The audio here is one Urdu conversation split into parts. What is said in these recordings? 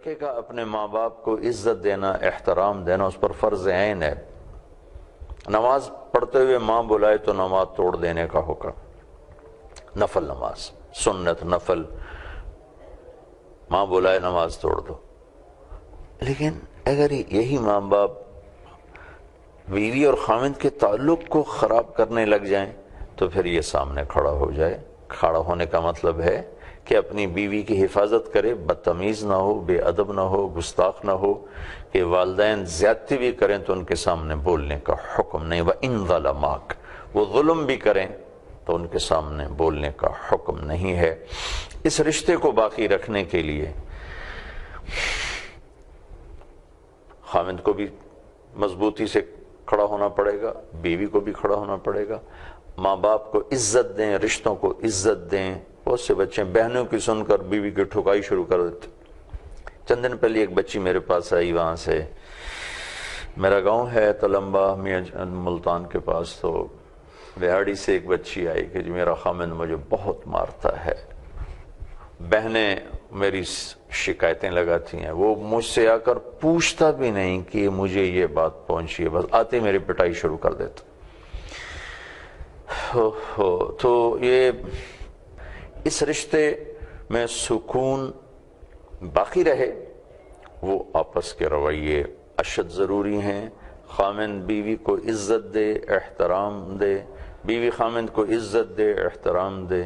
لڑکے کا اپنے ماں باپ کو عزت دینا، احترام دینا اس پر فرض عین ہے۔ نماز پڑھتے ہوئے ماں بلائے تو نماز توڑ دینے کا حکم، نفل نماز، سنت نفل، ماں بلائے نماز توڑ دو۔ لیکن اگر یہی ماں باپ بیوی اور خاوند کے تعلق کو خراب کرنے لگ جائیں تو پھر یہ سامنے کھڑا ہو جائے۔ کھڑا ہونے کا مطلب ہے کہ اپنی بیوی کی حفاظت کرے، بدتمیز نہ ہو، بے ادب نہ ہو، گستاخ نہ ہو، کہ والدین زیادتی بھی کریں تو ان کے سامنے بولنے کا حکم نہیں۔ وَإِن ظَلَمَاكَ، وہ ظلم بھی کریں تو ان کے سامنے بولنے کا حکم نہیں ہے۔ اس رشتے کو باقی رکھنے کے لیے خاوند کو بھی مضبوطی سے کھڑا ہونا پڑے گا، بیوی کو بھی کھڑا ہونا پڑے گا، ماں باپ کو عزت دیں، رشتوں کو عزت دیں۔ بہت سے بچے بہنوں کی سن کر بیوی کی ٹھکائی شروع کر دیتے۔ چند دن پہلے ایک بچی میرے پاس آئی، وہاں سے میرا گاؤں ہے تلمبا ملتان کے پاس، تو وہاڑی سے ایک بچی آئی کہ جی میرا خامند مجھے بہت مارتا ہے، بہنیں میری شکایتیں لگاتی ہیں، وہ مجھ سے آ کر پوچھتا بھی نہیں کہ مجھے یہ بات پہنچی ہے، بس آتے میری پٹائی شروع کر دیتا۔ تو یہ اس رشتے میں سکون باقی رہے، وہ آپس کے رویے اشد ضروری ہیں۔ خامند بیوی کو عزت دے، احترام دے، بیوی خامند کو عزت دے، احترام دے۔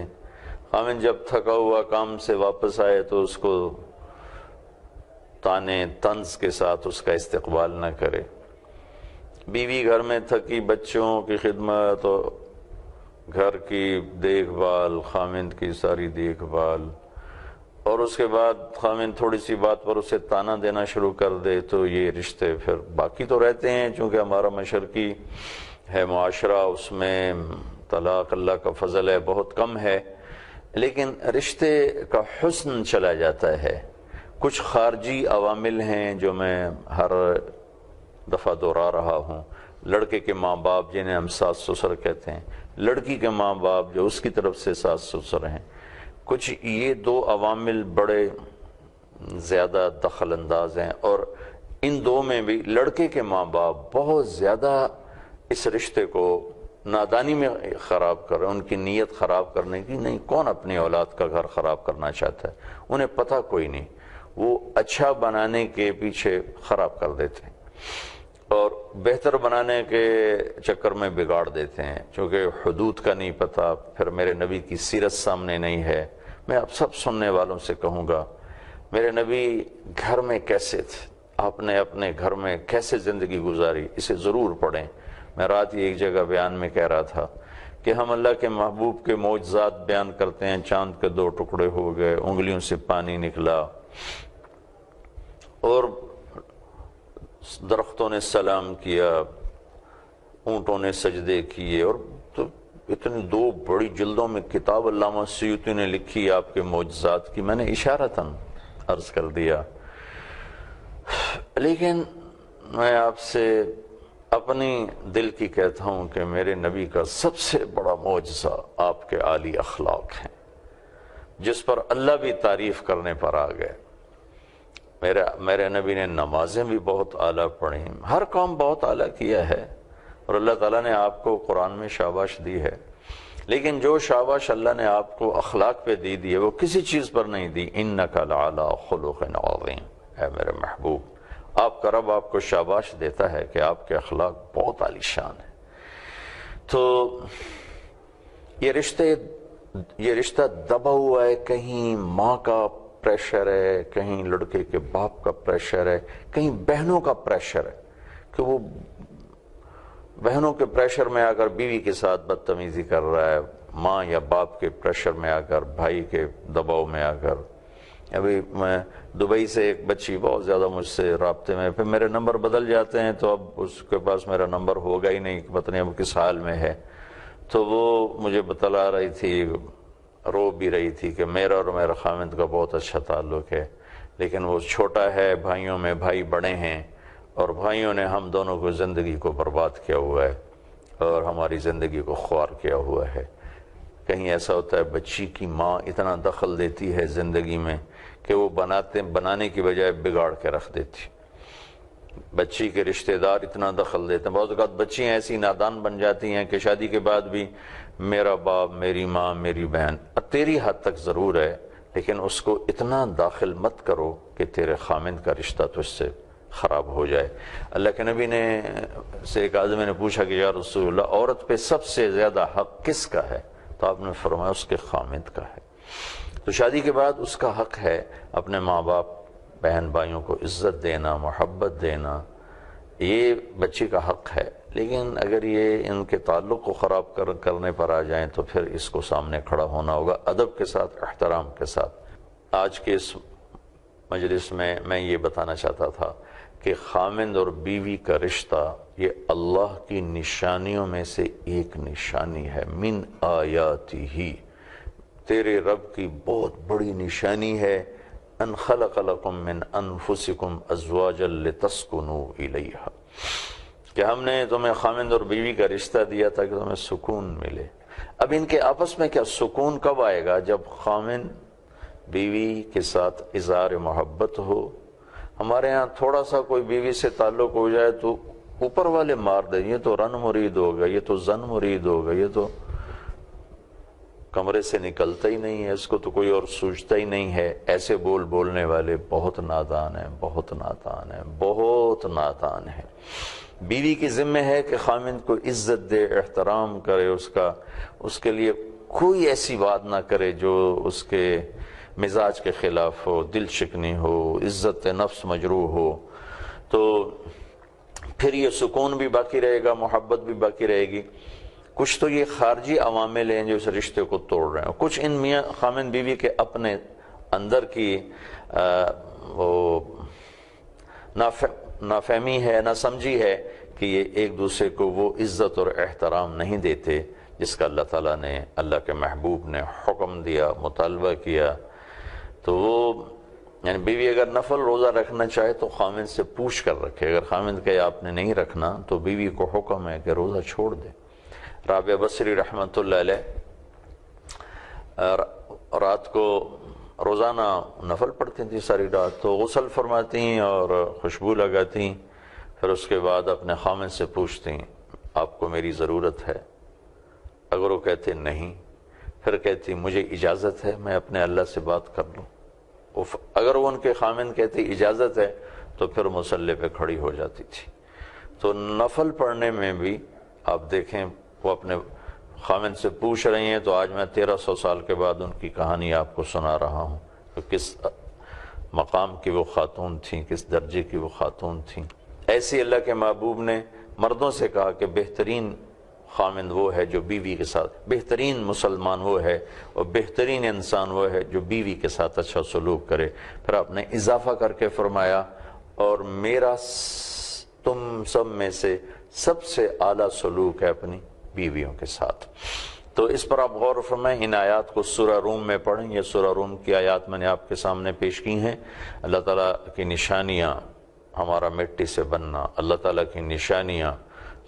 خامند جب تھکا ہوا کام سے واپس آئے تو اس کو تانے طنز کے ساتھ اس کا استقبال نہ کرے۔ بیوی گھر میں تھکی، بچوں کی خدمت اور گھر کی دیکھ بھال، خامند کی ساری دیکھ بھال، اور اس کے بعد خامند تھوڑی سی بات پر اسے تانا دینا شروع کر دے تو یہ رشتے پھر باقی تو رہتے ہیں، چونکہ ہمارا مشرقی ہے معاشرہ، اس میں طلاق اللہ کا فضل ہے بہت کم ہے، لیکن رشتے کا حسن چلا جاتا ہے۔ کچھ خارجی عوامل ہیں جو میں ہر دفعہ دہرا رہا ہوں۔ لڑکے کے ماں باپ جنہیں ہم ساس سسر کہتے ہیں، لڑکی کے ماں باپ جو اس کی طرف سے ساس سسر ہیں، کچھ یہ دو عوامل بڑے زیادہ دخل انداز ہیں، اور ان دو میں بھی لڑکے کے ماں باپ بہت زیادہ اس رشتے کو نادانی میں خراب کر رہے ہیں۔ ان کی نیت خراب کرنے کی نہیں، کون اپنی اولاد کا گھر خراب کرنا چاہتا ہے؟ انہیں پتہ کوئی نہیں، وہ اچھا بنانے کے پیچھے خراب کر دیتے ہیں اور بہتر بنانے کے چکر میں بگاڑ دیتے ہیں، چونکہ حدود کا نہیں پتہ، پھر میرے نبی کی سیرت سامنے نہیں ہے۔ میں اب سب سننے والوں سے کہوں گا، میرے نبی گھر میں کیسے تھے، آپ نے اپنے گھر میں کیسے زندگی گزاری، اسے ضرور پڑھیں۔ میں رات ہی ایک جگہ بیان میں کہہ رہا تھا کہ ہم اللہ کے محبوب کے معجزات بیان کرتے ہیں، چاند کے 2 ٹکڑے ہو گئے، انگلیوں سے پانی نکلا، اور درختوں نے سلام کیا، اونٹوں نے سجدے کیے، اور تو اتنی 2 بڑی جلدوں میں کتاب علامہ سیوطی نے لکھی آپ کے معجزات کی، میں نے اشارتاً عرض کر دیا۔ لیکن میں آپ سے اپنی دل کی کہتا ہوں کہ میرے نبی کا سب سے بڑا معجزہ آپ کے عالی اخلاق ہیں، جس پر اللہ بھی تعریف کرنے پر آ گئے۔ میرے نبی نے نمازیں بھی بہت اعلیٰ پڑھیں، ہر کام بہت اعلیٰ کیا ہے، اور اللہ تعالیٰ نے آپ کو قرآن میں شاباش دی ہے، لیکن جو شاباش اللہ نے آپ کو اخلاق پہ دی ہے وہ کسی چیز پر نہیں دی۔ اِنَّكَ لَعَلَىٰ خُلُقٍ عَظِيمٍ، اے میرے محبوب، آپ کا رب آپ کو شاباش دیتا ہے کہ آپ کے اخلاق بہت عالی شان ہیں۔ تو یہ رشتہ دبا ہوا ہے، کہیں ماں کا پریشر ہے، کہیں لڑکے کے باپ کا پریشر ہے، کہیں بہنوں کا پریشر ہے کہ وہ بہنوں کے پریشر میں آ کر بیوی کے ساتھ بدتمیزی کر رہا ہے، ماں یا باپ کے پریشر میں آ کر، بھائی کے دباؤ میں آ کر۔ ابھی میں دبئی سے ایک بچی بہت زیادہ مجھ سے رابطے میں، پھر میرے نمبر بدل جاتے ہیں تو اب اس کے پاس میرا نمبر ہوگا ہی نہیں، پتہ نہیں اب کس حال میں ہے، تو وہ مجھے بتلا رہی تھی، رو بھی رہی تھی کہ میرا اور میرا خامند کا بہت اچھا تعلق ہے، لیکن وہ چھوٹا ہے، بھائیوں میں بھائی بڑے ہیں، اور بھائیوں نے ہم دونوں کو زندگی کو برباد کیا ہوا ہے اور ہماری زندگی کو خوار کیا ہوا ہے۔ کہیں ایسا ہوتا ہے بچی کی ماں اتنا دخل دیتی ہے زندگی میں کہ وہ بنانے کی بجائے بگاڑ کے رکھ دیتی، بچی کے رشتہ دار اتنا دخل دیتے ہیں، بعض اوقات بچیاں ایسی نادان بن جاتی ہیں کہ شادی کے بعد بھی میرا باپ، میری ماں، میری بہن، تیری حد تک ضرور ہے لیکن اس کو اتنا داخل مت کرو کہ تیرے خامند کا رشتہ تجھ سے خراب ہو جائے۔ اللہ کے نبی سے ایک آدمی نے پوچھا کہ یا رسول اللہ عورت پہ سب سے زیادہ حق کس کا ہے؟ تو آپ نے فرمایا اس کے خامند کا ہے۔ تو شادی کے بعد اس کا حق ہے اپنے ماں باپ، بہن بھائیوں کو عزت دینا، محبت دینا، یہ بچی کا حق ہے، لیکن اگر یہ ان کے تعلق کو خراب کرنے پر آ جائیں تو پھر اس کو سامنے کھڑا ہونا ہوگا ادب کے ساتھ، احترام کے ساتھ۔ آج کے اس مجلس میں یہ بتانا چاہتا تھا کہ خامند اور بیوی کا رشتہ یہ اللہ کی نشانیوں میں سے ایک نشانی ہے، من آیاتہ، تیرے رب کی بہت بڑی نشانی ہے، ان خلق لکم من انفسکم ازواجا لتسکنوا الیہا، کہ ہم نے تمہیں خامند اور بیوی کا رشتہ دیا تھا کہ تمہیں سکون ملے۔ اب ان کے آپس میں کیا سکون کب آئے گا؟ جب خامند بیوی کے ساتھ اظہار محبت ہو۔ ہمارے ہاں تھوڑا سا کوئی بیوی سے تعلق ہو جائے تو اوپر والے مار دیں، یہ تو رن مرید ہوگا، یہ تو زن مرید ہوگا، یہ تو کمرے سے نکلتا ہی نہیں ہے، اس کو تو کوئی اور سوچتا ہی نہیں ہے۔ ایسے بولنے والے بہت نادان ہیں، بہت نادان ہیں، بہت نادان ہیں۔ بیوی کی ذمہ ہے کہ خامند کو عزت دے، احترام کرے، اس کے لیے کوئی ایسی بات نہ کرے جو اس کے مزاج کے خلاف ہو، دل شکنی ہو، عزت نفس مجروح ہو، تو پھر یہ سکون بھی باقی رہے گا، محبت بھی باقی رہے گی۔ کچھ تو یہ خارجی عوامل ہیں جو اس رشتے کو توڑ رہے ہیں، کچھ ان میاں خامند بیوی کے اپنے اندر کی وہ نافہمی ہے، نہ سمجھی ہے کہ یہ ایک دوسرے کو وہ عزت اور احترام نہیں دیتے جس کا اللہ تعالیٰ نے، اللہ کے محبوب نے حکم دیا، مطالبہ کیا۔ تو وہ یعنی بیوی اگر نفل روزہ رکھنا چاہے تو خامند سے پوچھ کر رکھے، اگر خامند کہے آپ نے نہیں رکھنا تو بیوی کو حکم ہے کہ روزہ چھوڑ دے۔ رابعہ بصری رحمۃ اللہ علیہ رات کو روزانہ نفل پڑھتی تھیں ساری رات، تو غسل فرماتی اور خوشبو لگاتی، پھر اس کے بعد اپنے خامند سے پوچھتی آپ کو میری ضرورت ہے؟ اگر وہ کہتے نہیں، پھر کہتی مجھے اجازت ہے میں اپنے اللہ سے بات کر لوں۔ اگر وہ ان کے خامند کہتے اجازت ہے تو پھر مصلی پہ کھڑی ہو جاتی تھی۔ تو نفل پڑھنے میں بھی آپ دیکھیں وہ اپنے خامند سے پوچھ رہی ہیں، تو آج میں 1300 سال کے بعد ان کی کہانی آپ کو سنا رہا ہوں کہ کس مقام کی وہ خاتون تھیں، کس درجے کی وہ خاتون تھیں۔ ایسی اللہ کے محبوب نے مردوں سے کہا کہ بہترین خامند وہ ہے جو بیوی کے ساتھ، بہترین مسلمان وہ ہے اور بہترین انسان وہ ہے جو بیوی کے ساتھ اچھا سلوک کرے۔ پھر آپ نے اضافہ کر کے فرمایا اور میرا تم سب میں سے سب سے اعلیٰ سلوک ہے اپنی بیویوں کے ساتھ۔ تو اس پر آپ غور فرمائیں، ان آیات کو سورہ روم میں پڑھیں، یہ سورہ روم کی آیات میں نے آپ کے سامنے پیش کی ہیں۔ اللہ تعالیٰ کی نشانیاں، ہمارا مٹی سے بننا، اللہ تعالیٰ کی نشانیاں،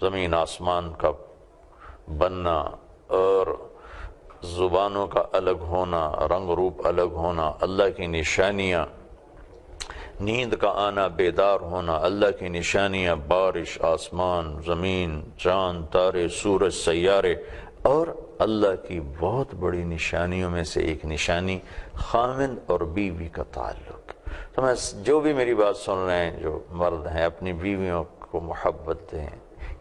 زمین آسمان کا بننا اور زبانوں کا الگ ہونا، رنگ روپ الگ ہونا، اللہ کی نشانیاں، نیند کا آنا، بیدار ہونا، اللہ کی نشانیاں، بارش، آسمان، زمین، چاند، تارے، سورج، سیارے، اور اللہ کی بہت بڑی نشانیوں میں سے ایک نشانی خامند اور بیوی کا تعلق۔ تو میں جو بھی میری بات سن رہے ہیں، جو مرد ہیں، اپنی بیویوں کو محبت دیں،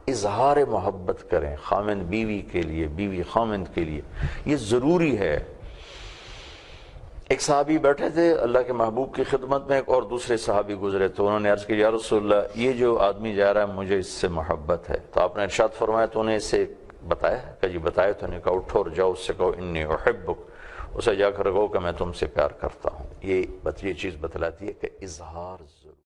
اظہار محبت کریں، خامند بیوی کے لیے، بیوی خامند کے لیے، یہ ضروری ہے۔ ایک صحابی بیٹھے تھے اللہ کے محبوب کی خدمت میں، ایک اور دوسرے صحابی گزرے تو انہوں نے عرض کی یا رسول اللہ یہ جو آدمی جا رہا ہے مجھے اس سے محبت ہے۔ تو آپ نے ارشاد فرمایا تو انہیں اسے بتایا کہ جی بتایا، تو انہیں کہا اٹھو اور جاؤ اس سے کہو انی احبک، اسے جا کر کہو کہ میں تم سے پیار کرتا ہوں۔ یہ چیز بتلاتی ہے کہ اظہار ضرور